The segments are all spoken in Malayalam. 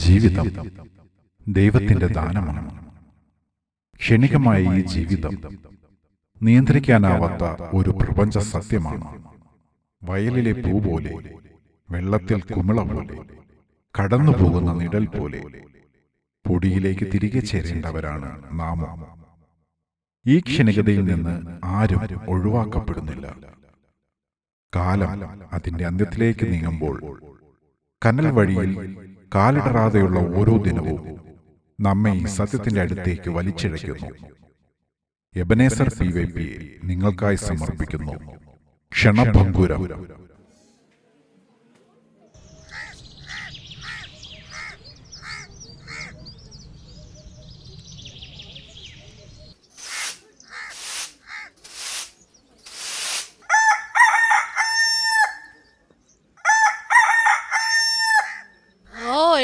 ജീവിതം ദൈവത്തിൻ്റെ ദാനമാണ്. ക്ഷണികമായ ഈ ജീവിതം നിയന്ത്രിക്കാനാവാത്ത ഒരു പ്രപഞ്ച സത്യമാണ്. വയലിലെ പൂ പോലെ, വെള്ളത്തിൽ കുമിള പോലെ, കടന്നുപോകുന്ന നിഴൽ പോലെ പൊടിയിലേക്ക് തിരികെ ചേരേണ്ടവരാണ് നാം. ഈ ക്ഷണികതയിൽ നിന്ന് ആരും ഒഴിവാക്കപ്പെടുന്നില്ല. കാലം അതിൻ്റെ അന്ത്യത്തിലേക്ക് നീങ്ങുമ്പോൾ കനൽ വഴിയിൽ കാലിടറാതെയുള്ള ഓരോ ദിനവും നമ്മെ ഈ സത്യത്തിന്റെ അടുത്തേക്ക് വലിച്ചിഴയ്ക്കുന്നു. എബനേസർ PYP നിങ്ങൾക്കായി സമർപ്പിക്കുന്നു ക്ഷണഭംഗുരം.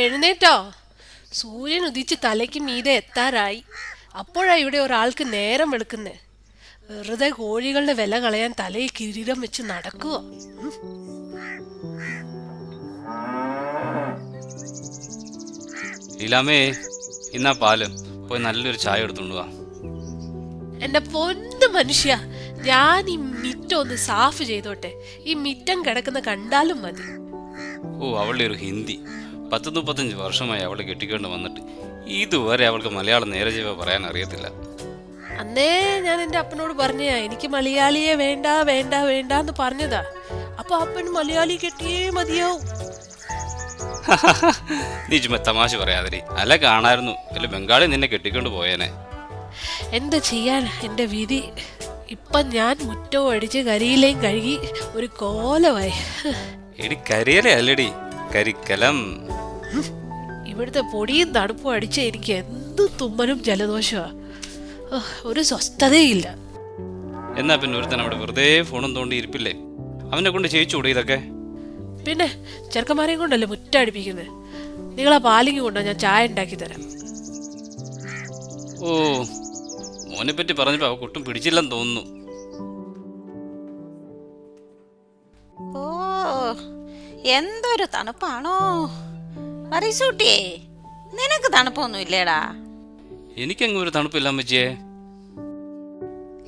എഴുന്നേറ്റോ? സൂര്യൻ ഉദിച്ച് തലയ്ക്ക് മീതെ എത്താറായി. അപ്പോഴാ ഇവിടെ ഒരാൾക്ക് നേരം വെളുക്കുന്നേ. വെറുതെ കോഴികളുടെ വില കളയാൻ തലയിൽ കിരീടം വെച്ച് നടക്കുവോ? ലീലാമേ, ഇന്നാ പാല് പോയി നല്ലൊരു ചായ എടുത്തോണ്ട് വാ. എന്റെ പൊന്നു മനുഷ്യ, ഞാൻ ഈ മിറ്റം ഒന്ന് സാഫ് ചെയ്തോട്ടെ. ഈ മിറ്റം കിടക്കുന്ന കണ്ടാലും മതി. ഓ, അവളുടെ ഒരു ഹിന്ദി. 10-35 വർഷമായി അവളെ കെട്ടിക്കൊണ്ട് വന്നിട്ട് ഇതുവരെ അവൾക്ക് മലയാളം നേരെ ജീവ പറയാൻ അറിയത്തില്ല. അന്നേ ഞാൻ എൻ്റെ അപ്പനോട് പറഞ്ഞാ എനിക്ക് മലയാളിയെ വേണ്ട വേണ്ട വേണ്ട എന്ന് പറഞ്ഞതാ. അപ്പൊ അപ്പൻ മലയാളി കെട്ടിയേ മതിയാവും. നീ ചുമ്മാ തമാശ പറയാതിരി. അല്ല, കാണായിരുന്നു അല്ല ബംഗാളി നിന്നെ കെട്ടിക്കൊണ്ട് പോയേനെ. എന്താ ചെയ്യാൻ, എൻ്റെ വിധി. ഇപ്പം ഞാൻ മുറ്റവും അടിച്ച് കരിയിലേയും കഴുകി ഒരു കോലമായി. എടി, കരിയലേ അല്ലടി, കരിക്കലം. ഇവിടുത്തെ പൊടിയും തണുപ്പും അടിച്ച് എനിക്ക് എന്ത് തുമ്മലും ജലദോഷമാ. ഒരു സ്വസ്ഥതയില്ല. എന്നാ പിന്നെ ഒരുത്തൻ അവിടെ വെറുതെ ഫോണും തോണ്ടി ഇരിപ്പില്ലേ? അവനെ കൊണ്ട് ചെയ്യിച്ചൂടെ ഇതൊക്കെ? പിന്നെ ചെറുക്കന്മാരെയും കൊണ്ടല്ലേ മുറ്റടിപ്പിക്കുന്നത്. നിങ്ങളാ പാലിങ് കൊണ്ടോ, ഞാൻ ചായ ഉണ്ടാക്കി തരാം. ഓ, മോനെ പറ്റി പറഞ്ഞപ്പോ അവ ഒട്ടും പിടിച്ചില്ലെന്ന് തോന്നുന്നു. ഓ, എന്തൊരു തണുപ്പാണോ മറിസൂട്ടിയേ. നിനക്ക് തണുപ്പൊന്നും ഇല്ലേടാ? എനിക്കങ്ങ് ഒരു തണുപ്പില്ല അമ്മച്ചിയെ.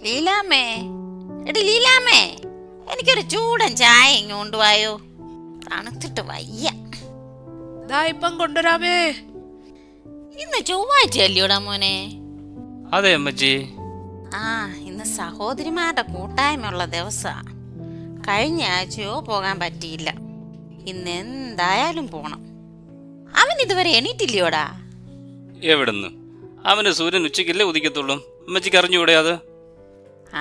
ലീലാമ്മേ, എടി ലീലാമ്മേ, എനിക്കൊരു ചൂടൻ ചായ ഇങ്ങ് കൊണ്ടുപോയോ. തണുത്തിട്ട് വയ്യ. ഇപ്പം കൊണ്ടുവരാമേ. ഇന്ന് ചൊവ്വാഴ്ച അല്ലയോടാ മോനെ? അതെ അമ്മച്ചി. ആ, ഇന്ന് സഹോദരിമാരുടെ കൂട്ടായ്മയുള്ള ദിവസാ. കഴിഞ്ഞ ആഴ്ചയോ പോകാൻ പറ്റിയില്ല. ഇന്ന് എന്തായാലും പോണം. അവൻ ഇതുവരെ എണീറ്റില്ലയോടാ? എവിടുന്ന്? അവന് സൂര്യൻ ഉച്ചയ്ക്കല്ലേ ഉദിക്കത്തുള്ളൂ. അമ്മച്ചിക്ക് അറിഞ്ഞൂടെ അത്?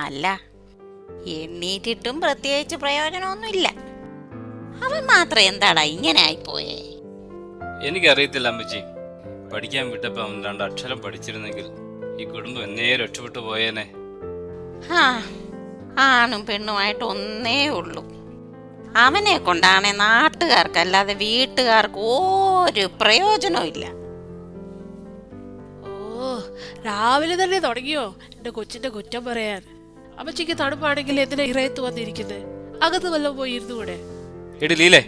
അല്ല, എണ്ണീറ്റിട്ടും പ്രത്യേകിച്ച് പ്രയോജനമൊന്നുമില്ല. അവൻ മാത്രം എന്താടാ ഇങ്ങനെ ആയിപ്പോയേ? എനിക്കറിയത്തില്ല അമ്മച്ചി. പഠിക്കാൻ വിട്ടപ്പോ അവൻ 2 അക്ഷരം പഠിച്ചിരുന്നെങ്കിൽ ഈ കുടുംബം എന്നേ രക്ഷപ്പെട്ടു പോയേനെ. ആണും പെണ്ണുമായിട്ട് ഒന്നേ ഉള്ളൂ. അവനെ കൊണ്ടാണെ നാട്ടുകാർക്കല്ലാതെ വീട്ടുകാർക്ക് ഒരു പ്രയോജനവും ഇല്ല. ഓ, രാവിലെ തന്നെ തുടങ്ങിയോ എന്റെ കൊച്ചിന്റെ കുറ്റം പറയാൻ? അമ്മച്ചിക്ക് തണുപ്പാണെങ്കിൽ എന്തിനാ ഇറയത്ത് വന്നിരിക്കുന്നത്? അകത്ത് വല്ലതും പോയി ഇരുന്നുകൂടെ? എടി ലീലേ,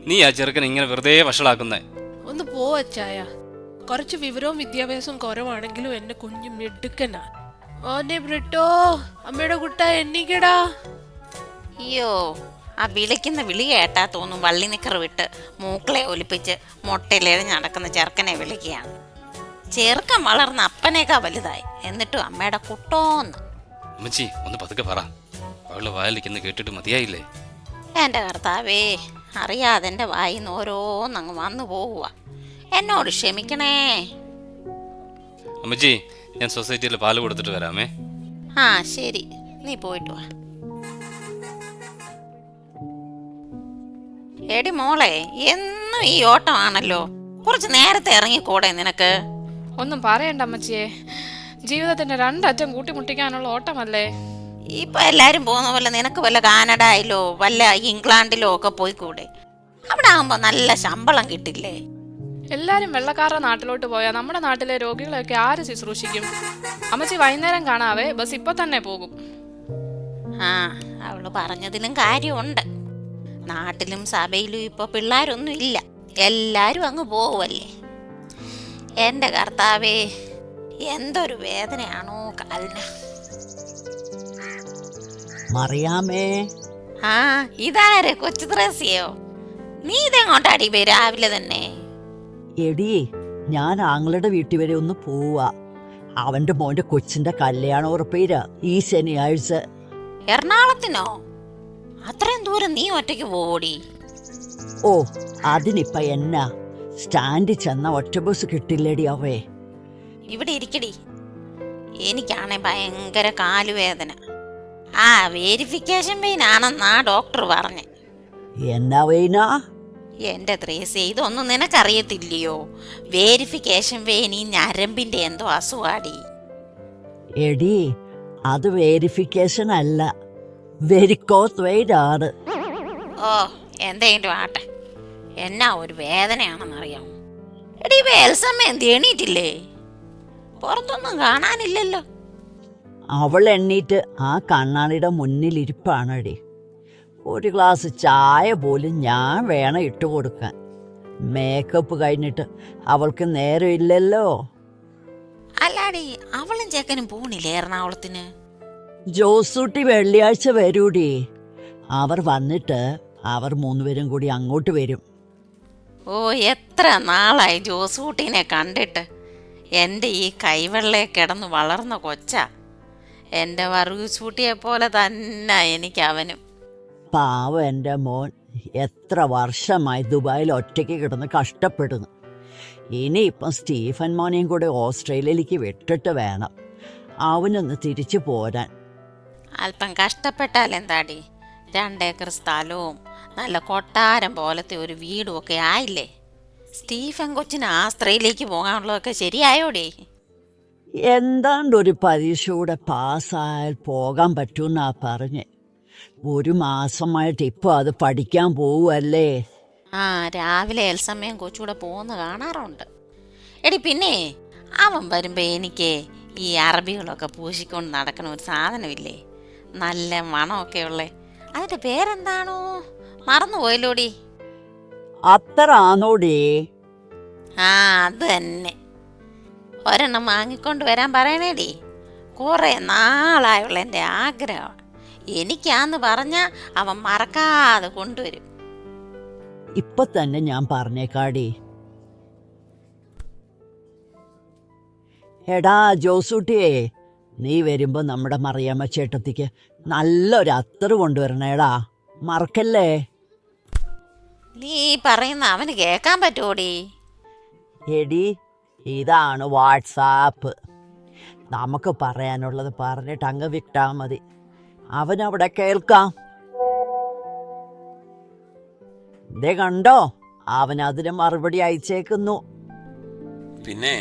നീ ആ ചെറുക്കനെ ഇങ്ങനെ വെറുതെ വഷളാക്കുന്നേ. ഒന്ന് പോവച്ചായ. കുറച്ച് വിവരവും വിദ്യാഭ്യാസവും കുറവാണെങ്കിലും എന്നെ കുഞ്ഞു മിടുക്കനാ. മോനെ ബ്രിട്ടോ, അമ്മയുടെ കുട്ട എണ്ണിക്കടാ. അയ്യോ, ആ വിളിക്കുന്ന വിളി കേട്ടാ തോന്നും വള്ളി നിക്കർ വിട്ട് മൂക്കളെ ഒലിപ്പിച്ച് മുട്ടയിലെഴഞ്ഞ് നടക്കുന്ന ചെറുക്കനെ വിളിക്കുകയാണ്. ചെറുക്കൻ വളർന്ന അപ്പനേക്കാ വലുതായി, എന്നിട്ടും അമ്മയുടെ കുട്ടോന്ന്. അമ്മച്ചി, ഒന്ന് പതുക്കെ പറ. അവളുടെ വായിലിരിക്കുന്ന കേട്ടിട്ട് മതിയായില്ലേ? എൻ്റെ കർത്താവേ, അറിയാതെ എൻ്റെ വായിന്ന് ഓരോന്നങ്ങ് വന്നു പോവുക. എന്നോട് ക്ഷമിക്കണേ. അമ്മച്ചി, ഞാൻ സൊസൈറ്റിയിൽ പാല് കൊടുത്തിട്ട് വരാമേ. ആ ശരി, നീ പോയിട്ട് വാ. എടി മോളെ, എന്നും ഈ ഓട്ടമാണല്ലോ. കുറച്ച് നേരത്തെ ഇറങ്ങിക്കൂടെ നിനക്ക്? ഒന്നും പറയണ്ട അമ്മച്ചിയെ, ജീവിതത്തിന്റെ 2 അറ്റം കൂട്ടിമുട്ടിക്കാനുള്ള ഓട്ടമല്ലേ. ഇപ്പൊ എല്ലാരും പോകുന്ന പോലെ നിനക്ക് വല്ല കാനഡയിലോ വല്ല ഇംഗ്ലണ്ടിലോ ഒക്കെ പോയിക്കൂടെ? അവിടെ ആകുമ്പോ നല്ല ശമ്പളം കിട്ടില്ലേ? എല്ലാരും വെള്ളക്കാരുടെ നാട്ടിലോട്ട് പോയാൽ നമ്മുടെ നാട്ടിലെ രോഗികളെയൊക്കെ ആര് ശുശ്രൂഷിക്കും? അമ്മച്ചി വൈകുന്നേരം കാണാവേ, ബസ് ഇപ്പൊ തന്നെ പോകും. ആ, അവള് പറഞ്ഞതിലും കാര്യമുണ്ട്. നാട്ടിലും സഭയിലും ഇപ്പൊ പിള്ളേരൊന്നും ഇല്ല, എല്ലാരും അങ്ങ് പോവല്ലേ. എന്റെ കർത്താവേ, എന്തൊരു വേദനയാണോ കാലിന്. മറിയാമേ, ആ, ഇതാരെ കൊച്ചു ത്രേസ്യോ? നീ ഇതെങ്ങോട്ടാടി പോയി രാവിലെ തന്നെ? എടി, ഞാൻ ആങ്ങളുടെ വീട്ടിൽ വരെ ഒന്ന് പോവാ. അവന്റെ മോന്റെ കൊച്ചിന്റെ കല്യാണ ഉറപ്പേരാ ഈ ശനിയാഴ്ച. എറണാകുളത്തിനോ? അത്രയും ദൂരം നീ ഒറ്റയ്ക്ക് പോവോടി? ഓ, അതിനിപ്പ എന്നാ, സ്റ്റാൻഡിൽ ചെന്ന ഒറ്റ ബസ് കിട്ടില്ലടി അവേ. ഇവിടെ ഇരിക്കടി. എനിക്കാണെ ഭയങ്കര കാലുവേദന. ആ, വേരിഫിക്കേഷൻ പെയിൻ ആണെന്നാ ഡോക്ടർ പറഞ്ഞേ. എന്നാ വെയിനാ? എന്റെ ത്രേസ്യ, ഇതൊന്നും നിനക്കറിയത്തില്ലയോ? വേരിഫിക്കേഷൻ പെയിൻ ഈ ഞരമ്പിന്റെ എന്തോ അസുഖാടി. എടി, അത് വേരിഫിക്കേഷൻ അല്ല, വെരിക്കോസ് വെയിൻ ആണ്. ഓ, എന്തെങ്കിലും ആട്ടെ. എന്നാ ഒരു വേദനയാണെന്നറിയാം. എടി, വേൽസമ്മ എന്ത് എണീറ്റില്ലേ? പുറത്തൊന്നും കാണാനില്ലല്ലോ. അവൾ എണ്ണീറ്റ് ആ കണ്ണാടിയുടെ മുന്നിലിരിപ്പാണടി. ഒരു ഗ്ലാസ് ചായ പോലും ഞാൻ വേണം ഇട്ട് കൊടുക്കാൻ. മേക്കപ്പ് കഴിഞ്ഞിട്ട് അവൾക്ക് നേരമില്ലല്ലോ. അല്ലാടി, അവളും ചെക്കനും പോണില്ലേ എറണാകുളത്തിന്? ജോസൂട്ടി വെള്ളിയാഴ്ച വരൂടി. അവർ വന്നിട്ട് അവർ മൂന്നുപേരും കൂടി അങ്ങോട്ട് വരും. ഓ, എത്ര നാളായി ജോസൂട്ടിനെ കണ്ടിട്ട്. എൻ്റെ ഈ കൈവെള്ളയെ കിടന്ന് വളർന്ന കൊച്ചാ. എൻ്റെ വറുകൂച്ചൂട്ടിയെ പോലെ തന്നെ എനിക്ക് അവനും. പാവം എൻ്റെ മോൻ എത്ര വർഷമായി ദുബായിൽ ഒറ്റയ്ക്ക് കിടന്ന് കഷ്ടപ്പെടുന്നു. ഇനിയിപ്പം സ്റ്റീഫൻ മോനെയും കൂടെ ഓസ്ട്രേലിയയിലേക്ക് വിട്ടിട്ട് വേണം അവനൊന്ന് തിരിച്ചു പോരാൻ. അല്പം കഷ്ടപ്പെട്ടാൽ എന്താടി? 2 ഏക്കർ സ്ഥലവും നല്ല കൊട്ടാരം പോലത്തെ ഒരു വീടും ഒക്കെ ആയില്ലേ? സ്റ്റീഫൻ കൊച്ചിന് ആസ്ത്രയിലേക്ക് പോകാനുള്ളതൊക്കെ ശരിയായോടേ? എന്താണ്ടൊരു പരീക്ഷ കൂടെ പാസ്സായാൽ പോകാൻ പറ്റുമെന്നാ പറഞ്ഞ്. 1 മാസമായിട്ട് ഇപ്പോൾ അത് പഠിക്കാൻ പോവുമല്ലേ. ആ, രാവിലെ എൽസമ്മയും കൊച്ചൂടെ പോകുന്ന കാണാറുണ്ട്. എടി, പിന്നെ അവൻ വരുമ്പോൾ എനിക്ക് ഈ അറബികളൊക്കെ പൂശിക്കൊണ്ട് നടക്കണ ഒരു സാധനമില്ലേ, നല്ല മണമൊക്കെ ഉള്ളേ, അതിൻ്റെ പേരെന്താണോ? മറന്നുപോയല്ലോടി. അത്ര ആണോടേ? ആ, അത് തന്നെ. ഒരെണ്ണം വാങ്ങിക്കൊണ്ട് വരാൻ പറയണേടി. കുറേ നാളായുള്ള എൻ്റെ ആഗ്രഹം. എനിക്കാന്ന് പറഞ്ഞാൽ അവൻ മറക്കാതെ കൊണ്ടുവരും. ഇപ്പൊ തന്നെ ഞാൻ പറഞ്ഞേക്കാടി. എടാ ജോസൂട്ടിയെ, നീ വരുമ്പോ നമ്മുടെ മറിയാമ്മ ചേട്ടത്തിക്ക് നല്ലൊരു അത്തറ് കൊണ്ടുവരണേടാ, മറക്കല്ലേ. നീ പറയുന്ന അവന് കേൾക്കാൻ പറ്റുമോടി? എടി, ഇതാണ് വാട്സാപ്പ്. നമുക്ക് പറയാനുള്ളത് പറഞ്ഞിട്ട് അങ്ങ് വിട്ടാ മതി, അവനവിടെ കേൾക്കാം. ഇതേ കണ്ടോ, അവൻ അതിന് മറുപടി അയച്ചേക്കുന്നു. പിന്നെ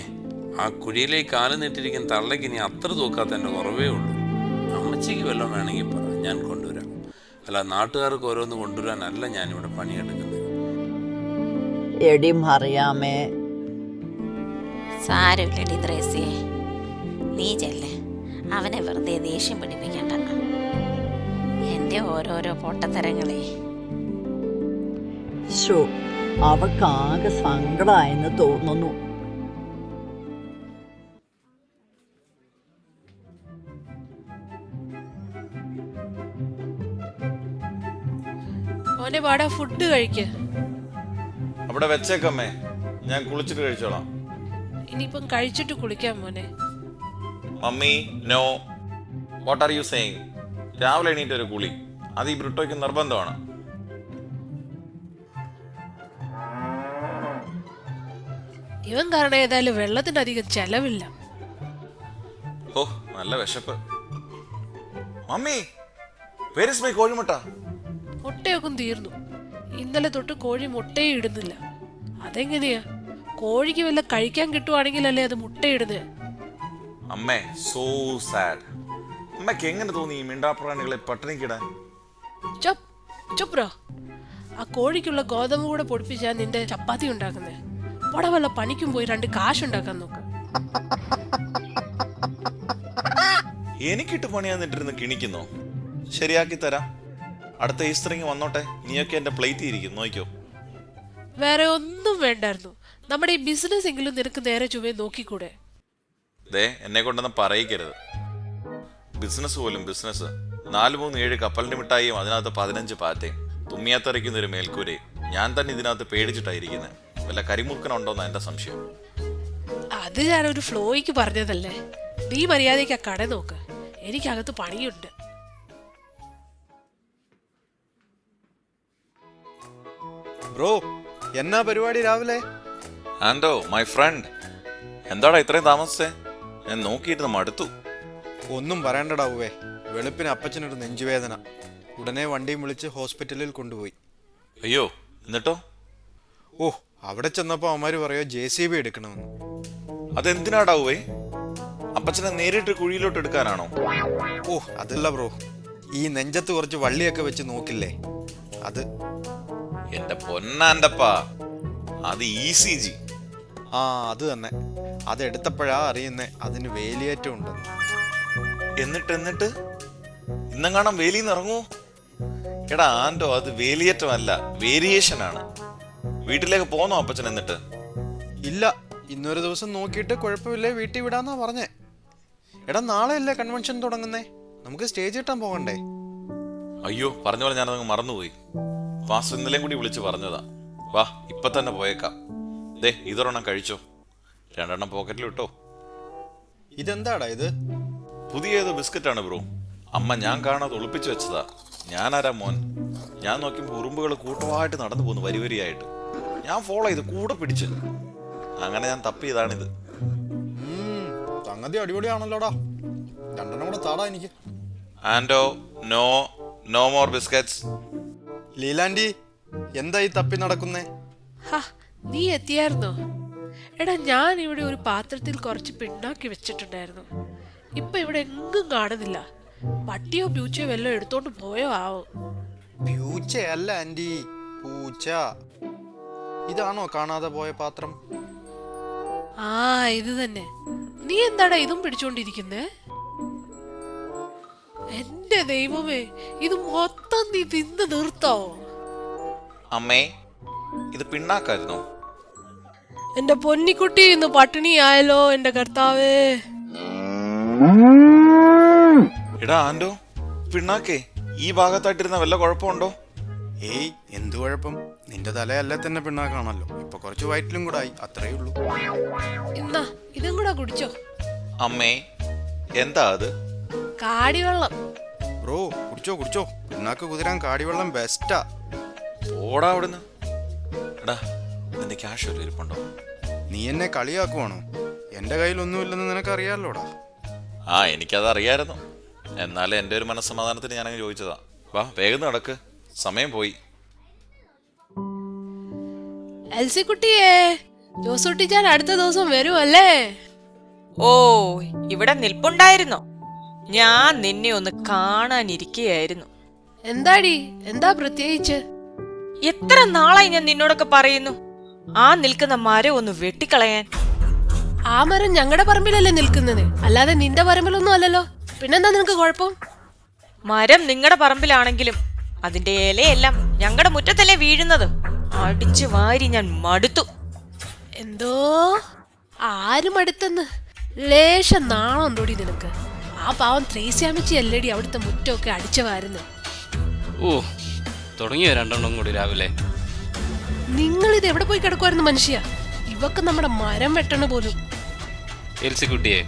ആ കുഴിയിലേക്ക് കാല് നീട്ടിരിക്കുന്ന തള്ളയ്ക്ക് ഇനി അത്ര തൂക്കാത്തതിൻ്റെ കുറവേ ഉള്ളൂ. അമ്മച്ചിക്ക് വല്ലതും വേണമെങ്കിൽ പറ, ഞാൻ കൊണ്ടുവരാം. അല്ല, നാട്ടുകാർക്ക് ഓരോന്ന് കൊണ്ടുവരാനല്ല ഞാനിവിടെ പണിയെടുക്കുന്നത്. എടി മറിയാമേ, സാരമില്ലടി ത്രേസ്യേ, നീ ചെല്ലേ. അവനെ വെറുതെ ദേഷ്യം പിടിപ്പിക്കണ്ട. എൻ്റെ ഓരോരോ പൊട്ടത്തരങ്ങളെ. ശോ, അവൾക്കാകെ സങ്കടമായെന്ന് തോന്നുന്നു. മോനെ വാടാ, ഫുഡ് കഴിക്ക്. അവിടെ വെച്ചേക്കമ്മേ, ഞാൻ കുളിച്ചിട്ട് കഴിച്ചോളാം. ഇനിയിപ്പം കഴിച്ചിട്ട് കുളിക്കാം മോനെ. Mummy, no. What are you saying? രാവിലെ എണീറ്റ് ഒരു കുളി, അത് ഈ ബ്രിട്ടോയ്ക്ക് നിർബന്ധമാണ്. ഇവൻ കാരണം ഏതായാലും വെള്ളത്തിന് അധികം ചെലവില്ല. ഓ, നല്ല വിശപ്പ്. മമ്മി, വേർ ഇസ് മൈ കോഴിമുട്ട? മുട്ടയൊക്കെ തീർന്നു. ഇന്നലെ തൊട്ട് കോഴി മുട്ടയും ഇടുന്നില്ല. അതെങ്ങനെയാ? കോഴിക്ക് വല്ല കഴിക്കാൻ കിട്ടുവാണെങ്കിലല്ലേ അത് മുട്ടയിടുന്നത്. അമ്മേ, സോ സാഡ്. അമ്മയ്ക്ക് എങ്ങനെ തോന്നി ഈ മിണ്ടാപ്രാണികളെ പട്ടിണിക്കിടാൻ? ചുപ്രോ, ആ കോഴിക്കുള്ള ഗോതമ്പ് കൂടെ പൊടിപ്പിച്ചാ നിന്റെ ചപ്പാത്തി ഉണ്ടാക്കുന്നേ. അവിടെ വല്ല പണിക്കും പോയി 2 കാശുണ്ടാക്കാൻ നോക്ക്. എനിക്കിട്ട് പണിയാന്നിട്ടിരുന്ന് കിണിക്കുന്നോ? ശരിയാക്കി തരാം. അടുത്ത ഈസ്റ്ററിങ് വന്നോട്ടെ. നീയൊക്കെ എന്റെ പ്ലേറ്റ് ഇരിക്കും, നോക്കിയോ. വേറെ ഒന്നും വേണ്ടായിരുന്നു. നമ്മുടെ ഈ ബിസിനസ് എങ്കിലും നിനക്ക് നേരെ ചുവേ നോക്കിക്കൂടെ? ദേ എന്നെ കൊണ്ടൊന്നും പറയിക്കരുത്. ബിസിനസ് പോലും ബിസിനസ്. 4-3-7 കപ്പലിന്റെ മിഠായിയും അതിനകത്ത് 15 പാറ്റയും തുമ്മിയാത്തറിക്കുന്ന ഒരു മേൽക്കൂരയും ഞാൻ തന്നെ ഇതിനകത്ത് പേടിച്ചിട്ടായിരിക്കുന്നത്. വല്ല കരിമുക്കനുണ്ടോന്നാ എന്റെ സംശയം. അത് ഞാനൊരു ഫ്ലോയ്ക്ക് പറഞ്ഞതല്ലേ. നീ മര്യാദയ്ക്ക് ആ കട നോക്ക്. എനിക്കകത്ത് പണിയുണ്ട്. ബ്രോ, എന്നാ പരിപാടി രാവിലെ? ആൻഡോ മൈ ഫ്രണ്ട്, എന്താടാ ഇത്രയും താമസിച്ചേ? ഞാൻ നോക്കിയിരുന്ന് മടുത്തു. ഒന്നും പറയണ്ടടാവേ, വെളുപ്പിന് അപ്പച്ചനൊരു നെഞ്ചുവേദന. ഉടനെ വണ്ടിയും വിളിച്ച് ഹോസ്പിറ്റലിൽ കൊണ്ടുപോയി. അയ്യോ, എന്നിട്ടോ? ഓ, അവിടെ ചെന്നപ്പോൾ അവന്മാര് പറയോ JCB എടുക്കണമെന്ന്. അതെന്തിനാടാവേ? അപ്പച്ചനെ നേരിട്ട് കുഴിയിലോട്ട് എടുക്കാനാണോ? ഓ അതല്ല ബ്രോ, ഈ നെഞ്ചത്ത് കുറച്ച് വള്ളിയൊക്കെ വെച്ച് നോക്കില്ലേ, അത്. എന്റെ പൊന്നാൻ്റപ്പാ, അത് ECG. ആ അത് തന്നെ. അതെടുത്തപ്പോഴാ അറിയുന്നേ അതിന് വേലിയേറ്റം ഉണ്ടെന്ന്. എന്നിട്ട് ഇന്നെങ്ങാണം വേലിന്ന് ഇറങ്ങൂ? എടാ ആൻഡോ, അത് വേലിയേറ്റമല്ല, വേരിയേഷൻ ആണ്. വീട്ടിലേക്ക് പോന്നോ അപ്പച്ചൻ? എന്നിട്ട് ഇല്ല, ഇന്നൊരു ദിവസം നോക്കിയിട്ട് കുഴപ്പമില്ലേ വീട്ടിൽ വിടാന്നാ പറഞ്ഞേ. എടാ നാളെ അല്ലേ കൺവെൻഷൻ തുടങ്ങുന്നേ, നമുക്ക് സ്റ്റേജ് കിട്ടാൻ പോകണ്ടേ? അയ്യോ, പറഞ്ഞ പോലെ ഞാനതങ്ങ് മറന്നുപോയി. പാസ്റ്റർ ഇന്നലെയും കൂടി വിളിച്ച് പറഞ്ഞതാ. വാ, ഇപ്പൊ തന്നെ പോയേക്കാം. ദേ ഇതൊരെണ്ണം കഴിച്ചോ, 2 എണ്ണം പോക്കറ്റിൽ ഇട്ടോ. ഇതെന്താടാ ഇത്? പുതിയ ഏതോ ബിസ്ക്കറ്റാണ് ബ്രോ. അമ്മ ഞാൻ കാണാതെ ഒളിപ്പിച്ചു വെച്ചതാ. ഞാനാരാ മോൻ? ഞാൻ നോക്കിയപ്പോൾ ഉറുമ്പുകൾ കൂട്ടമായിട്ട് നടന്നു പോന്നു, വരിവരിയായിട്ട്. ഞാൻ ഫോളോ ചെയ്ത് കൂടെ പിടിച്ച്, അങ്ങനെ ഞാൻ തപ്പിയതാണിത്. സംഗതി അടിപൊളിയാണല്ലോടാ. 2 എണ്ണം കൂടെ താടാ എനിക്ക്. ആൻഡോ, നോ മോർ ബിസ്ക്കറ്റ്സ്. ലീലാൻഡി, എന്താ ഈ തപ്പി നടക്കുന്നേ? നീ എത്തിയായിരുന്നോ? എടാ, ഞാൻ ഇവിടെ ഒരു പാത്രത്തിൽ കുറച്ച് പിണ്ണാക്കി വെച്ചിട്ടുണ്ടായിരുന്നു. ഇപ്പൊ ഇവിടെ എങ്ങും കാണുന്നില്ല. പട്ടിയോ പൂച്ചയോ വല്ലതും എടുത്തോണ്ട് പോയോ ആവോ? പൂച്ചയല്ല ആൻറ്റി, പൂച്ച. ഇതാണോ കാണാതെ പോയ പാത്രം? ആ ഇത് തന്നെ. നീ എന്താടാ ഇതും പിടിച്ചോണ്ടിരിക്കുന്നേ? എന്റെ ദൈവമേ, ഇത് മൊത്തം നീ തിന്ന് നിർത്തോ? അമ്മേ, ഇത് പിണ്ണാക്കായിരുന്നോ? എന്റെ പൊന്നിക്കുട്ടി ഇന്ന് പട്ടിണിയായല്ലോ എന്റെ കർത്താവേ. എടാ ആൻഡോ, പിണ്ണാക്കേ ഈ ഭാഗത്തായിട്ടിരുന്ന വല്ല കുഴപ്പമുണ്ടോ? ഏയ്, എന്തു കുഴപ്പം? നിന്റെ തലയല്ലേ തന്നെ പിണ്ണാക്കാണല്ലോ. ഇപ്പൊ കുറച്ച് വയറ്റിലും കൂടെ ആയി, അത്രേ ഉള്ളൂ. എന്നാ ഇതും കൂടെ കുടിച്ചോ. അമ്മേ, എന്താ അത്? കാടിവെള്ളം. ബ്രോ, കുടിച്ചോ. പിണ്ണാക്ക് കുതിരാൻ കാടിവെള്ളം ബെസ്റ്റാ. ഓടാ അവിടുന്ന്. എടാ, നിന്റെ ക്യാഷ് ഒരു ഇരിപ്പുണ്ടോ? നീ എന്നെ കളിയാക്കുവാണോ? എന്റെ കയ്യിലൊന്നുമില്ലെന്ന് നിനക്കറിയാലോടാ. ആ, എനിക്കത് അറിയായിരുന്നു. എന്നാലും എൻ്റെ ഒരു മനസ്സമാധാനത്തിന് ഞാനങ്ങ് ചോദിച്ചതാ. വാ, വേഗം നടക്ക്, സമയം പോയി. എൽസിക്കുട്ടിയേ, ജോസൂട്ടിച്ചാൻ അടുത്ത ദിവസം വരുമല്ലേ? ഓ, ഇവിടെ നിൽപ്പുണ്ടായിരുന്നോ? ഞാൻ നിന്നെ ഒന്ന് കാണാനിരിക്കുകയായിരുന്നു. എന്താടി, എന്താ പ്രത്യേകിച്ച്? എത്ര നാളായി ഞാൻ നിന്നോടൊക്കെ പറയുന്നു ആ നിൽക്കുന്ന മരം ഒന്ന് വെട്ടിക്കളയാൻ. ആ മരം ഞങ്ങളുടെ പറമ്പിലല്ലേ നിൽക്കുന്നത്, അല്ലാതെ നിന്റെ പറമ്പിലൊന്നും അല്ലല്ലോ. പിന്നെന്താ നിനക്ക് കുഴപ്പം? മരം നിങ്ങളുടെ പറമ്പിലാണെങ്കിലും അതിന്റെ ഇലയെല്ലാം ഞങ്ങളുടെ മുറ്റത്തല്ലേ വീഴുന്നത്. അടിച്ചു വാരി ഞാൻ മടുത്തു. എന്തോ? ആരും അടുത്തെന്ന്? ലേശം നാണം തൊടി നിനക്ക്. ആ പാവം ത്രേസ്യാമിച്ചി അല്ലേടി അവിടുത്തെ മുറ്റമൊക്കെ അടിച്ചു വാരുന്നത്. ഓ, തുടങ്ങിയോ 2 എണ്ണം കൂടി രാവിലെ? നിങ്ങൾ ഇത് എവിടെ പോയി കിടക്കുമായിരുന്നു മനുഷ്യ? ഇവക്ക് നമ്മുടെ മരം വെട്ടണ പോലും. എൽസിക്കുട്ടിയെ,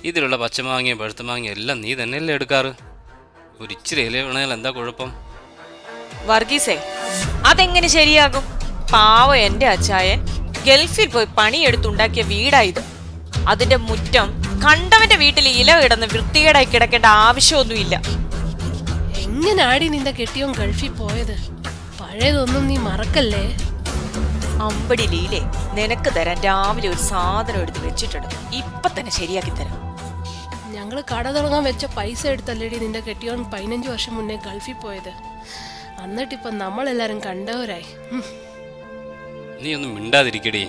ഇതിലുള്ള പച്ചമാങ്ങയും പഴുത്തമാങ്ങയും എല്ലാം നീ തന്നെയല്ലേ എടുക്കാറ്? ഒരു ഇച്ചിരി ഇല വീണാൽ എന്താ കുഴപ്പം? വർഗീസേ, അതെങ്ങനെ ശരിയാകും? പാവ എന്റെ അച്ചായൻ ഗൾഫിൽ പോയി പണിയെടുത്തുണ്ടാക്കിയ വീടായത്. അതിന്റെ മുറ്റം കണ്ടവന്റെ വീട്ടിൽ ഇല കിടന്ന് വൃത്തികേടായി കിടക്കേണ്ട ആവശ്യമൊന്നുമില്ല. എങ്ങനാടി നിന്റെ കെട്ടിയോൻ ഗൾഫിൽ പോയത്? പഴയതൊന്നും നീ മറക്കല്ലേ. അമ്പടി ലീലേ, നിനക്ക് തരാൻ രാവിലെ ഒരു സാധനം എടുത്ത് വെച്ചിട്ടുണ്ട്. ഇപ്പൊ തന്നെ ശരിയാക്കി തരാം. ഞങ്ങള് കട തുടങ്ങാൻ വെച്ച പൈസ എടുത്തല്ലേടി നിന്റെ കെട്ടിയോൻ 15 വർഷം മുന്നേ ഗൾഫിൽ പോയത്. എന്നിട്ടിപ്പൊ നമ്മളെല്ലാരും കണ്ടവരായി. നീ ഒന്നും മിണ്ടാതിരിക്കടി.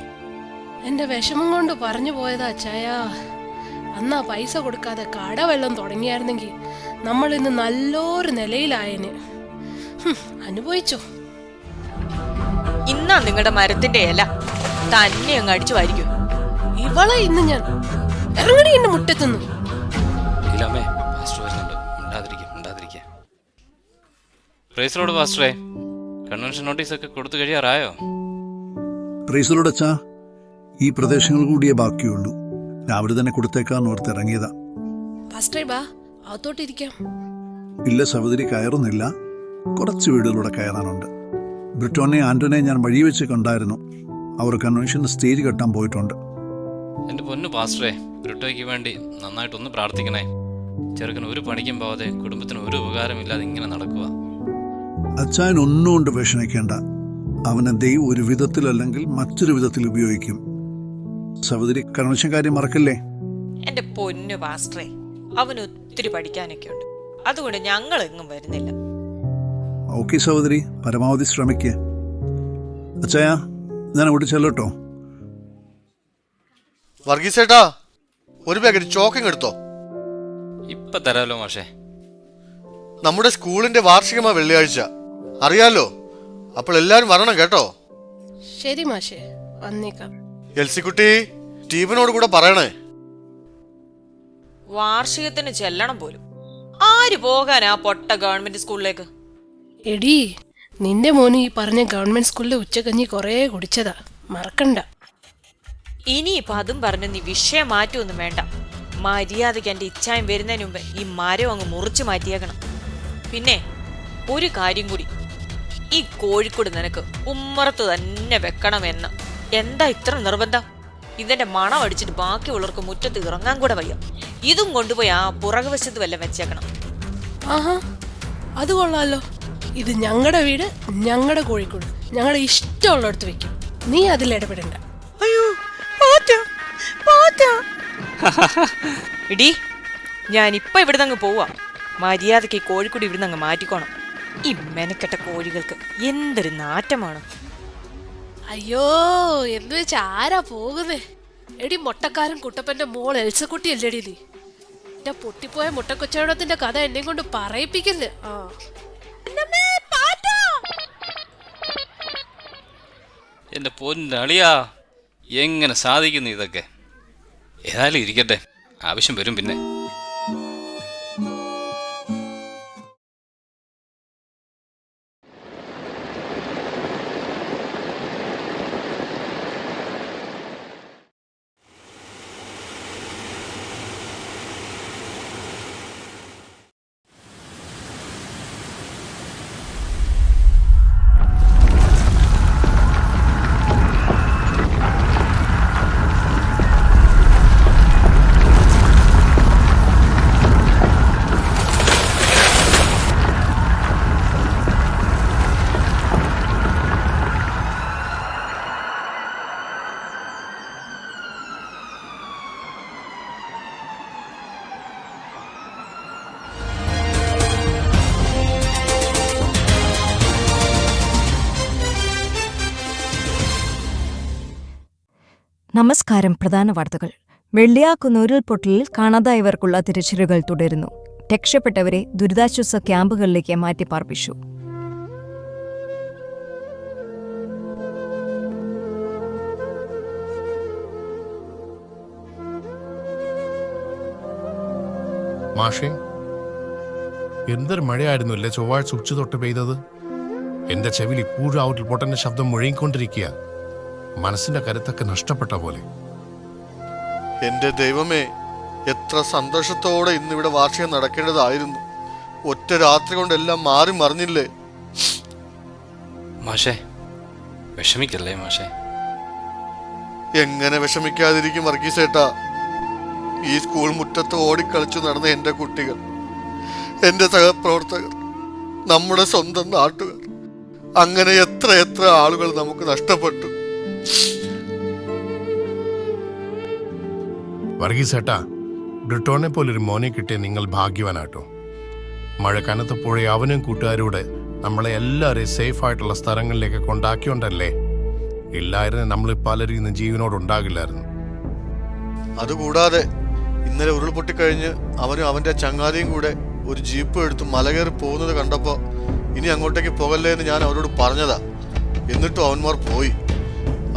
എന്റെ വിഷമം കൊണ്ട് പറഞ്ഞു പോയതാ അച്ചായ. അന്നാ പൈസ കൊടുക്കാതെ കട വല്ലതും തുടങ്ങിയായിരുന്നെങ്കിൽ നമ്മൾ ഇന്ന് നല്ലൊരു നിലയിലായന്. അനുഭവിച്ചോ? ഇന്നാ നിങ്ങളുടെ മരത്തിന്റെ ഇല തന്നെ അങ്ങ് അടിച്ചു വാരിക്കും. ഇവളെ ഇന്ന് ഞാൻ ഇറങ്ങടി എന്റെ മുറ്റത്തുനിന്ന്. ഇല്ലമ്മേ, പാസ്റ്റർ വരുന്നുണ്ട്. മിണ്ടാതിരിക്കുക. പ്രൈസിലോട് പാസ്റ്ററേ, കൺവെൻഷൻ നോട്ടീസൊക്കെ കൊടുത്തു കഴിയാറായോ? പ്രൈസിലോട് അച്ഛാ, ഈ പ്രദേശങ്ങൾ കൂടിയേ ബാക്കിയുള്ളൂ. രാവിലെ തന്നെ കൊടുത്തേക്കാന്ന് ഓർത്ത് ഇറങ്ങിയതാ. പാസ്റ്ററേ ബാ, അകത്തോട്ടിരിക്കാം. ഇല്ല സഹോദരി, കയറുന്നില്ല. കുറച്ച് വീടുകളിലൂടെ കയറാനുണ്ട്. ബ്രിട്ടോനെ ആന്റോനെ ഞാൻ വഴി വെച്ച് കണ്ടായിരുന്നു. അവർ കൺവെൻഷന് സ്റ്റേജ് കെട്ടാൻ പോയിട്ടുണ്ട്. എൻ്റെ പൊന്നു പാസ്റ്ററേ, ബ്രിട്ടോയ്ക്ക് വേണ്ടി നന്നായിട്ടൊന്ന് പ്രാർത്ഥിക്കണേ. ചെറുക്കന് ഒരു പണിക്കും പോവാതെ കുടുംബത്തിന് ഒരു ഉപകാരമില്ലാതെ ഇങ്ങനെ നടക്കുക. അച്ചായൻ ഒന്നും കൊണ്ട് വിഷമിക്കേണ്ട. അവനെ ദൈവം ഒരു വിധത്തിലല്ലെങ്കിൽ മറ്റൊരു വിധത്തിൽ ഉപയോഗിക്കും. സഹോദരി, കൺവെൻഷൻ കാര്യം മറക്കല്ലേ. എന്റെ പൊന്നു പാസ്റ്ററെ, അവന് ഒത്തിരി പഠിക്കാനൊക്കെ ഉണ്ട്. അതുകൊണ്ട് ഞങ്ങൾ എങ്ങും വരുന്നില്ല. ഓക്കെ സഹോദരി, പരമാവധി ശ്രമിക്കേ. അച്ചായ, ഞാൻ അങ്ങോട്ട് ചെല്ലട്ടോ. വർഗീസേട്ടാ, ഒരു പാക്കറ്റ് ചോക്കിങ് എടുത്തോ. ഇപ്പൊ തരാമല്ലോ മാഷേ. നമ്മുടെ സ്കൂളിന്റെ വാർഷികമാ വെള്ളിയാഴ്ച, അറിയാലോ. അപ്പോൾ എല്ലാരും വരണം കേട്ടോ. ശരി മാഷേ, വന്നേക്കാം. എൽസിക്കുട്ടി, സ്റ്റീവനോട് കൂടെ പറയണേ. വാർഷികത്തിന് ചെല്ലണം പോലും. ആര് പോകാനാ പൊട്ട ഗവൺമെന്റ് സ്കൂളിലേക്ക്? എടീ, നിന്റെ മോന് ഈ പറഞ്ഞ ഗവൺമെന്റ് സ്കൂളിലെ ഉച്ചക്കഞ്ഞി കുറേ കുടിച്ചതാ, മറക്കണ്ട. ഇനിയിപ്പൊ അതും പറഞ്ഞ് നീ വിഷയം മാറ്റൊന്നും വേണ്ട. മര്യാദയ്ക്ക് എന്റെ ഇച്ഛായം വരുന്നതിന് മുമ്പ് ഈ മരം അങ്ങ് മുറിച്ചു മാറ്റിയേക്കണം. പിന്നെ ഒരു കാര്യം കൂടി, ഈ കോഴിക്കോട് നിനക്ക് ഉമ്മറത്ത് തന്നെ വെക്കണമെന്ന് എന്താ ഇത്ര നിർബന്ധം? ഇതിന്റെ മണം അടിച്ചിട്ട് ബാക്കിയുള്ളവർക്ക് മുറ്റത്ത് ഇറങ്ങാൻ കൂടെ വയ്യ. ഇതും കൊണ്ടുപോയി ആ പുറകുവശത്ത് വല്ലതും വെച്ചേക്കണം. ആഹാ, അത് കൊള്ളാലോ. ഇത് ഞങ്ങളുടെ വീട്, ഞങ്ങളുടെ കോഴിക്കോട്, ഞങ്ങളുടെ ഇഷ്ടമുള്ളിടത്ത് വെക്കും. നീ അതിൽ ഇടപെടണ്ട. അയ്യോ, ഇടി, ഞാനിപ്പൊ ഇവിടുന്ന് അങ്ങ് പോവാ. മര്യാദയ്ക്ക് കോഴിക്കോട് ഇവിടുന്ന് അങ്ങ് മാറ്റിക്കോണം. ഈ മെനക്കെട്ട കോഴികൾക്ക് എന്തൊരു നാറ്റമാണ്. അയ്യോ, എന്ന് വെച്ചാ ആരാ പോകുന്നേ? എടി, മൊട്ടക്കാരൻ കുട്ടപ്പന്റെ മോൾ എൽസക്കുട്ടി അല്ലേടി നീ? എന്റെ പൊട്ടിപ്പോയ മുട്ടക്കൊച്ചവടത്തിന്റെ കഥ എന്നെ കൊണ്ട് പറയിപ്പിക്കല്ലേ. ആ, എൻ്റെ പൊന്നളിയാ, എങ്ങനെ സാധിക്കുന്നു ഇതൊക്കെ? ഏതായാലും ഇരിക്കട്ടെ, ആവശ്യം വരും പിന്നെ. നമസ്കാരം. പ്രധാന വാർത്തകൾ. വെള്ളിയാക്കുന്ന് ഉരുൾപൊട്ടലിൽ കാണാതായവർക്കുള്ള തിരച്ചിലുകൾ തുടരുന്നു. രക്ഷപ്പെട്ടവരെ ദുരിതാശ്വാസ ക്യാമ്പുകളിലേക്ക് മാറ്റിപ്പാർപ്പിച്ചു. മാഷേ, എന്തൊരു മഴയായിരുന്നു അല്ലേ ചൊവ്വാഴ്ച ഉച്ച തൊട്ട് പെയ്തത്. എന്റെ ചെവിൽ ഇപ്പോഴും ആ ഉരുൾപൊട്ടലിന്റെ ശബ്ദം മുഴങ്ങിക്കൊണ്ടിരിക്കുക. മനസ്സിന്റെ കരുത്തൊക്കെ നഷ്ടപ്പെട്ട പോലെ. എന്റെ ദൈവമേ, എത്ര സന്തോഷത്തോടെ ഇന്നിവിടെ വാർഷികം നടക്കേണ്ടതായിരുന്നു. ഒറ്റ രാത്രി കൊണ്ടെല്ലാം മാറി മറിഞ്ഞില്ലേ. മാഷേ, വിഷമിക്കല്ലേ മാഷേ. എങ്ങനെ വിഷമിക്കാതിരിക്കും വർഗീസേട്ടാ? ഈ സ്കൂൾ മുറ്റത്ത് ഓടിക്കളിച്ചു നടന്ന എന്റെ കുട്ടികൾ, എന്റെ സഹപ്രവർത്തകർ, നമ്മുടെ സ്വന്തം നാട്ടുകാർ, അങ്ങനെ എത്ര എത്ര ആളുകൾ നമുക്ക് നഷ്ടപ്പെട്ടു. വർഗീസേട്ടാ, ബ്രിട്ടോനെ പോലൊരു മോനെ കിട്ടിയ നിങ്ങൾ ഭാഗ്യവാനാട്ടോ. മഴ കനത്തപ്പോഴേ അവനും കൂട്ടുകാരൂടെ നമ്മളെ എല്ലാവരെയും സേഫ് ആയിട്ടുള്ള സ്ഥലങ്ങളിലേക്ക് കൊണ്ടാക്കിയോണ്ടല്ലേ. ഇല്ലായിരുന്നു നമ്മൾ പലരും ഇന്ന് ജീവനോടുണ്ടാകില്ലായിരുന്നു. അതുകൂടാതെ ഇന്നലെ ഉരുൾപൊട്ടിക്കഴിഞ്ഞ് അവനും അവന്റെ ചങ്ങാതിയും കൂടെ ഒരു ജീപ്പ് എടുത്ത് മലകയറി പോകുന്നത് കണ്ടപ്പോൾ ഇനി അങ്ങോട്ടേക്ക് പോകല്ലേ എന്ന് ഞാൻ അവരോട് പറഞ്ഞതാ. എന്നിട്ടും അവന്മാർ പോയി.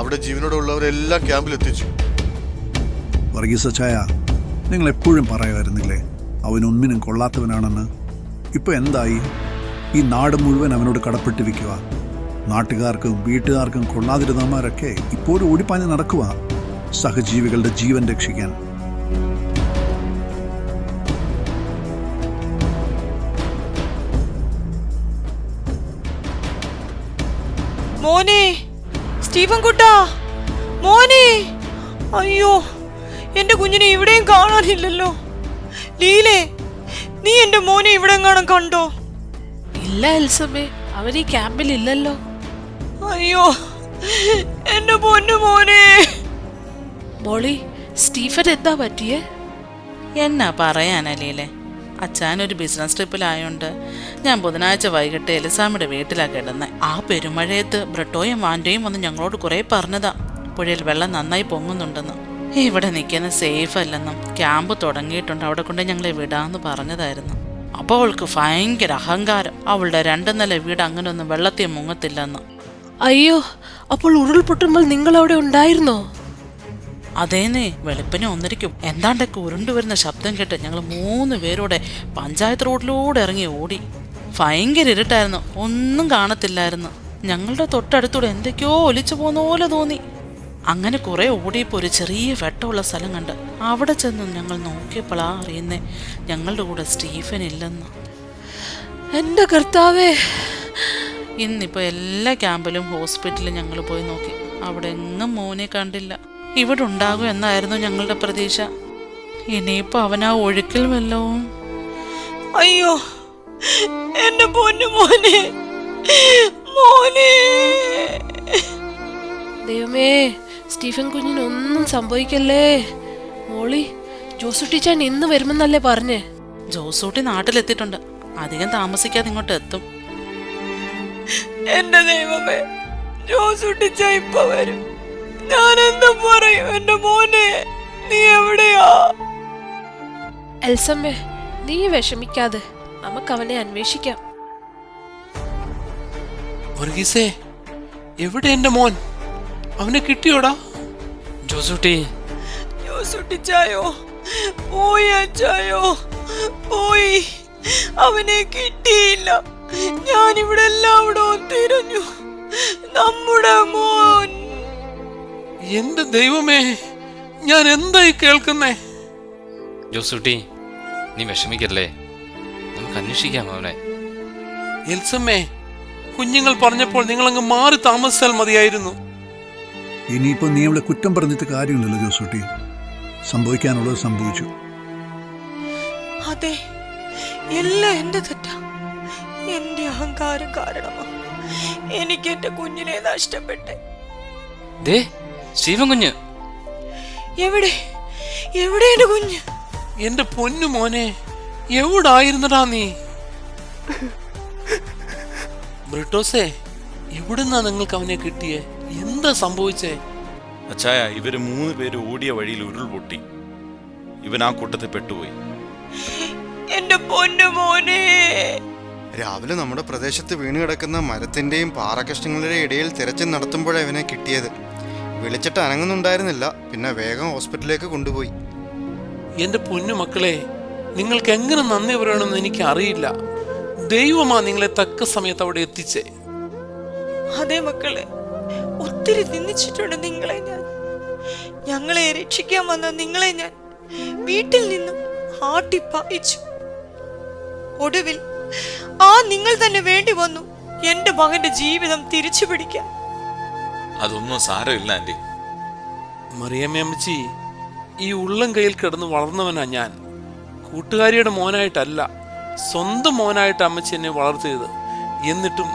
അവിടെ ജീവനോടെ ഉള്ളവരെല്ലാം ക്യാമ്പിൽ എത്തിച്ചു. വർഗീസ് ചായ, നിങ്ങൾ എപ്പോഴും പറയുമായിരുന്നില്ലേ അവനൊന്നിനും കൊള്ളാത്തവനാണെന്ന്? ഇപ്പൊ എന്തായി? ഈ നാട് മുഴുവൻ അവനോട് കടപ്പെട്ടിരിക്കുക. നാട്ടുകാർക്കും വീട്ടുകാർക്കും കൊള്ളാതിരുന്നവന്മാരൊക്കെ ഇപ്പോഴും ഓടിപ്പാഞ്ഞ് നടക്കുക സഹജീവികളുടെ ജീവൻ രക്ഷിക്കാൻ. മോനെ, സ്റ്റീഫൻ കുട്ടാ, മോനെ! അയ്യോ, എന്റെ കുഞ്ഞിനെ ഇവിടെയും കാണാനില്ലല്ലോ. ലീലേ, നീ എന്റെ മോനെ ഇവിടെ എങ്ങാനും കണ്ടോ? ഇല്ല എൽസമ്മേ, അവൻ ഈ ക്യാമ്പിൽ ഇല്ലല്ലോ. അയ്യോ, എന്റെ പൊന്നു മോനെ! മോളി, സ്റ്റീഫൻ എന്താ പറ്റിയേ? എന്നാ പറയാനല്ലേ, അച്ഛനൊരു ബിസിനസ് ട്രിപ്പിലായോണ്ട് ഞാൻ ബുധനാഴ്ച വൈകിട്ട് എലിസാമ്മയുടെ വീട്ടിലാണ് കിടന്നത്. ആ പെരുമഴയത്ത് ബ്രട്ടോയും വാൻഡോയും വന്ന് ഞങ്ങളോട് കുറേ പറഞ്ഞതാ പുഴയിൽ വെള്ളം നന്നായി പൊങ്ങുന്നുണ്ടെന്ന്. ഇവിടെ നിൽക്കുന്ന സേഫ് അല്ലെന്നും ക്യാമ്പ് തുടങ്ങിയിട്ടുണ്ട്, അവിടെ കൊണ്ട് ഞങ്ങളെ വിടാന്ന് പറഞ്ഞതായിരുന്നു. അപ്പോൾ അവൾക്ക് ഭയങ്കര അഹങ്കാരം. അവളുടെ 2 നില വീട് അങ്ങനെയൊന്നും വെള്ളത്തിൽ മുങ്ങത്തില്ലെന്ന്. അയ്യോ, അപ്പോൾ ഉരുൾപൊട്ടുമ്പോൾ നിങ്ങൾ അവിടെ ഉണ്ടായിരുന്നോ? അതേന്നേ, വെളുപ്പിനെ 1:30 എന്താണ്ടൊക്കെ ഉരുണ്ടുവരുന്ന ശബ്ദം കേട്ട് ഞങ്ങൾ 3 പേരോടെ പഞ്ചായത്ത് റോഡിലൂടെ ഇറങ്ങി ഓടി. ഭയങ്കര ഇരുട്ടായിരുന്നു, ഒന്നും കാണത്തില്ലായിരുന്നു. ഞങ്ങളുടെ തൊട്ടടുത്തൂടെ എന്തൊക്കെയോ ഒലിച്ചു പോകുന്ന പോലെ തോന്നി. അങ്ങനെ കുറെ ഓടിയപ്പോൾ ഒരു ചെറിയ വെട്ടമുള്ള സ്ഥലം കണ്ട് അവിടെ ചെന്ന് ഞങ്ങൾ നോക്കിയപ്പോഴാ അറിയുന്നേ ഞങ്ങളുടെ കൂടെ സ്റ്റീഫൻ ഇല്ലെന്ന്. എന്റെ കർത്താവേ! ഇന്നിപ്പോൾ എല്ലാ ക്യാമ്പിലും ഹോസ്പിറ്റലിലും ഞങ്ങൾ പോയി നോക്കി, അവിടെ എങ്ങും മോനെ കണ്ടില്ല. ഇവിടെ ഉണ്ടാകും എന്നായിരുന്നു ഞങ്ങളുടെ പ്രതീക്ഷ. ഇനിയിപ്പോൾ അവനാ ഒഴുക്കിൽ വല്ലവും. അയ്യോ, എന്റെ പൊന്നു മോനെ, മോനെ! ദൈവമേ, സ്റ്റീഫൻ കുഞ്ഞിനൊന്നും സംഭവിക്കല്ലേ. മോളി, ജോസുട്ടിച്ചാൻ ഇന്ന് വരുമെന്നല്ലേ പറഞ്ഞേ? ജോസൂട്ടി നാട്ടിലെത്തിയിട്ടുണ്ട്, അധികം താമസിക്കാതെ ഇങ്ങോട്ട് എത്തും. എന്റെ ദൈവമേ, ജോസുട്ടിച്ച ഇപ്പൊ വരും. ഞാൻ എന്താ പറയും? എന്റെ മോനെ, നീ എവിടെയാ? എൽസമ്മേ, നീ വിഷമിക്കാതെ, നമുക്ക് അവനെ അന്വേഷിക്കാം. വർഗീസേ, എവിടെ എന്റെ മോൻ? അവനെ കിട്ടിയോടാ? ജോസൂട്ടി, ജോസുട്ടിച്ചായോ? പോയി അച്ചായോ, പോയി. അവനെ കിട്ടിയില്ല. ഞാനിവിടെ എല്ലാവിടവും തിരഞ്ഞു. നമ്മുടെ മോൻ! എന്റെ ദൈവമേ, ഞാൻ എന്തായി കേൾക്കുന്നേ? ജോസൂട്ടി, നീ വിഷമിക്കല്ലേ, നമുക്ക് അന്വേഷിക്കാം അവനെ. എൽസമ്മേ, കുഞ്ഞുങ്ങൾ പറഞ്ഞപ്പോൾ നിങ്ങളങ്ങ് മാറി താമസിച്ചാൽ മതിയായിരുന്നു. ഇനിയിപ്പോൾ നീ അവളെ കുറ്റം പറഞ്ഞിട്ട് കാര്യമില്ലല്ലോ ജോസൂട്ടി. സംഭവിക്കാനുള്ളത് സംഭവിച്ചു. അതെ, എല്ലാം എന്റെ തെറ്റാ. എന്റെ അഹങ്കാരം കാരണമാ എനിക്ക് എന്റെ കുഞ്ഞിനെ നഷ്ടപ്പെട്ടെ. ദേ, സ്റ്റീഫൻ കുഞ്ഞ് എവിടെ? എവിടെ എന്റെ കുഞ്ഞ്? എന്റെ പൊന്നു മോനെ, എവിടായിരുന്നടാ നീ? ബ്രിട്ടോസേ, എവിടുന്നാ നിങ്ങൾക്ക് അവനെ കിട്ടിയേ? എന്താ സംഭവിച്ചേ? അച്ചായ, ഇവര് 3 പേര് ഓടിയ വഴിയിൽ ഉരുൾപൊട്ടി. ഇവൻ ആ കൂട്ടത്തിൽ പെട്ടുപോയി. എന്റെ പൊന്നു മോനെ! രാവിലെ നമ്മുടെ പ്രദേശത്ത് വീണ് കിടക്കുന്ന മരത്തിന്റെയും പാറകഷ്ണങ്ങളുടെയും ഇടയിൽ തിരച്ചിൽ നടത്തുമ്പോഴാണ് ഇവനെ കിട്ടിയത്. വിളിച്ചിട്ട് അനങ്ങുന്നുണ്ടായിരുന്നില്ല, പിന്നെ വേഗം ഹോസ്പിറ്റലിലേക്ക് കൊണ്ടുപോയി. എന്റെ പൊന്നു മക്കളെ, നിങ്ങൾക്ക് എങ്ങനെ നന്ദി പറയണമെന്ന് എനിക്ക് അറിയില്ല. ദൈവമാ നിങ്ങളെ തക്ക സമയത്ത് അവിടെ എത്തിച്ചേ. അതെ മക്കളെ, ഒത്തിരി നിന്ദിച്ചിട്ടുണ്ട് നിങ്ങളെ ഞാൻ. ഞങ്ങളെ രക്ഷിക്കാൻ വന്ന നിങ്ങളെ ഞാൻ വീട്ടിൽ നിന്നും ആട്ടിപ്പായിച്ചു. ഒടുവിൽ ആ നിങ്ങൾ തന്നെ വേണ്ടി വന്നു എന്റെ മകന്റെ ജീവിതം തിരിച്ചു പിടിക്കാൻ. അതൊന്നും സാരമില്ല ആന്റി. മറിയമ്മച്ചി, ഈ ഉള്ളം കയ്യിൽ കിടന്ന് വളർന്നവനാ ഞാൻ. കൂട്ടുകാരിയുടെ മോനായിട്ടല്ല, സ്വന്തം മോനായിട്ട് അമ്മച്ചി എന്നെ വളർത്തിയത്. എന്നിട്ടും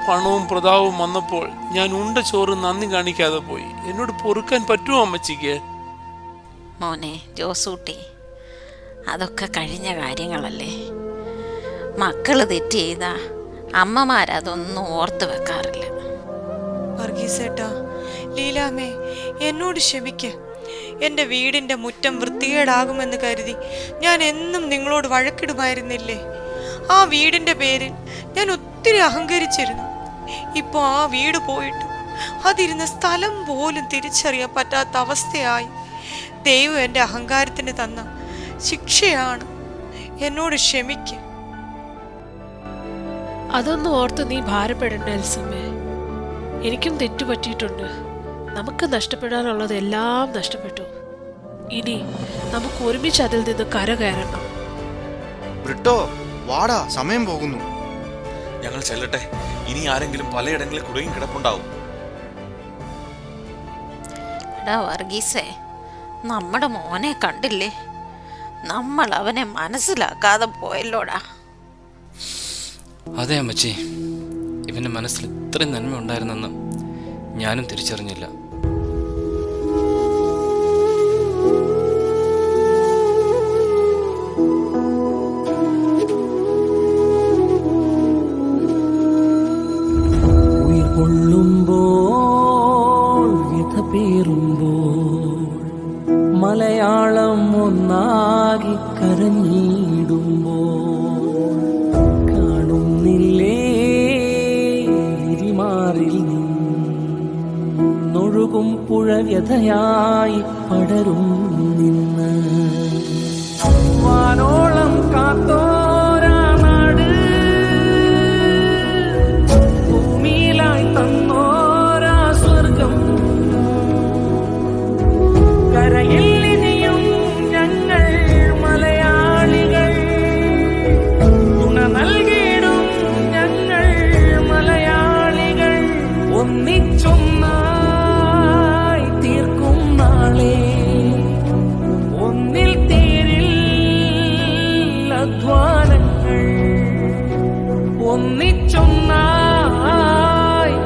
പണവും പ്രതാപവും വന്നപ്പോൾ ഞാൻ ഉണ്ട ചോറ് നന്ദി കാണിക്കാതെ പോയി. എന്നോട് പൊറുക്കാൻ പറ്റുമോ അമ്മച്ചിക്ക്? മോനെ ജോസൂട്ടി, അതൊക്കെ കഴിഞ്ഞ കാര്യങ്ങളല്ലേ. മക്കള് തെറ്റ് ചെയ്താ അമ്മമാരതൊന്നും ഓർത്ത് വെക്കാറില്ല. വർഗീസേട്ടാ, ലീലാമ്മേ, എന്നോട് ക്ഷമിക്ക. എൻ്റെ വീടിൻ്റെ മുറ്റം വൃത്തികേടാകുമെന്ന് കരുതി ഞാൻ എന്നും നിങ്ങളോട് വഴക്കിടുമായിരുന്നില്ലേ? ആ വീടിൻ്റെ പേരിൽ ഞാൻ ഒത്തിരി അഹങ്കരിച്ചിരുന്നു. ഇപ്പൊ ആ വീട് പോയിട്ട് അതിരുന്ന സ്ഥലം പോലും തിരിച്ചറിയാൻ പറ്റാത്ത അവസ്ഥയായി. ദൈവം എൻ്റെ അഹങ്കാരത്തിന് തന്ന ശിക്ഷയാണ്. എന്നോട് ക്ഷമിക്ക. അതൊന്നും ഓർത്ത് നീ ഭാരപ്പെടണ്ട എൽസമ്മേ. എനിക്കും തെറ്റുപറ്റിയിട്ടുണ്ട്. നമുക്ക് നഷ്ടപ്പെടാനുള്ളത് എല്ലാം നഷ്ടപ്പെട്ടു. ഇനി നമുക്ക് ഒരുമിച്ച് അതിൽ നിന്ന് കരകയറണം. ബ്രിട്ടോ വാടാ, സമയം പോകുന്നു. ഞങ്ങൾ ചെല്ലട്ടെ. ഇനി ആരെങ്കിലും പലയിടങ്ങളിൽ കുടുങ്ങി കിടപ്പുണ്ടാവും. എടാ വർഗീസേ, നമ്മുടെ മോനെ കണ്ടില്ലേ? നമ്മൾ അവനെ മനസ്സിലാക്കാതെ പോയല്ലോടാ. അതെ അമ്മച്ചി, ഇവന്റെ മനസ്സിൽ ഇത്രയും നന്മ ഉണ്ടായിരുന്നെന്ന് ഞാനും തിരിച്ചറിഞ്ഞില്ല. മലയാളം ഒന്നാകി കരഞ്ഞിടുമ്പോൾ കാണുന്നില്ലേ വിരിമാറിൽ നിന്നൊഴുകും പുഴ വ്യഥയായി പടരും നിന്ന് വാനോളം കാത്തോരാ നാട് ഭൂമിയിലായി തന്നോരാ സ്വർഗം കരയിൽ ഇനിയും ഞങ്ങൾ മലയാളികൾ ഗുണ നൽകിയിടും ഞങ്ങൾ മലയാളികൾ ഒന്നിച്ചൊന്നായി തീർക്കും നാളെ ഒന്നിൽ തീരിൽ അധ്വാനങ്ങൾ ഒന്നിച്ചൊന്നായി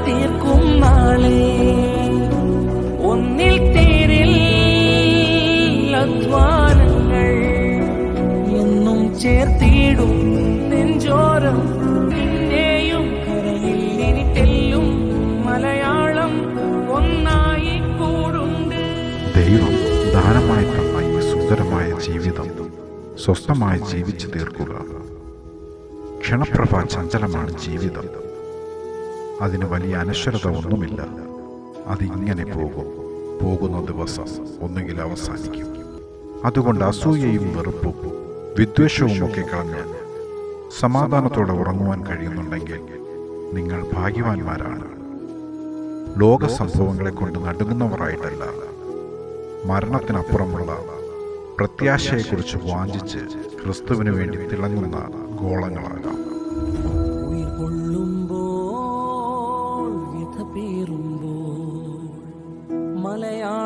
തീർക്കും നാളെ ഒന്നിൽ തീരിൽ അധ്വാനങ്ങൾ എന്നും ചേർത്തിടും നെഞ്ചോരം നിന്നെയും കരയിൽ ഇനി തെല്ലും മലയാളം ഒന്നായി കൂടുണ്ട്. ദൈവം ദാനമായി തന്ന ഈ സുന്ദരമായ ജീവിതം സ്വസ്ഥമായി ജീവിച്ചു തീർക്കുക. ക്ഷണപ്രഭ ചഞ്ചലമാണ് ജീവിതം. അതിന് വലിയ അനശ്വരത ഒന്നുമില്ല. അതിങ്ങനെ പോകുന്ന ദിവസം ഒന്നുകിൽ അവസാനിക്കും. അതുകൊണ്ട് അസൂയയും വെറുപ്പും വിദ്വേഷവും ഒക്കെ കളഞ്ഞ് സമാധാനത്തോടെ ഉറങ്ങുവാൻ കഴിയുന്നുണ്ടെങ്കിൽ നിങ്ങൾ ഭാഗ്യവാന്മാരാണ്. ലോക സംഭവങ്ങളെ കൊണ്ട് നടുങ്ങുന്നവരായിട്ടല്ല, മരണത്തിനപ്പുറമുള്ള പ്രത്യാശയെക്കുറിച്ച് വാഞ്ചിച്ച് ക്രിസ്തുവിന് വേണ്ടി തിളങ്ങുന്ന ഗോളങ്ങളാകാം. മലയാള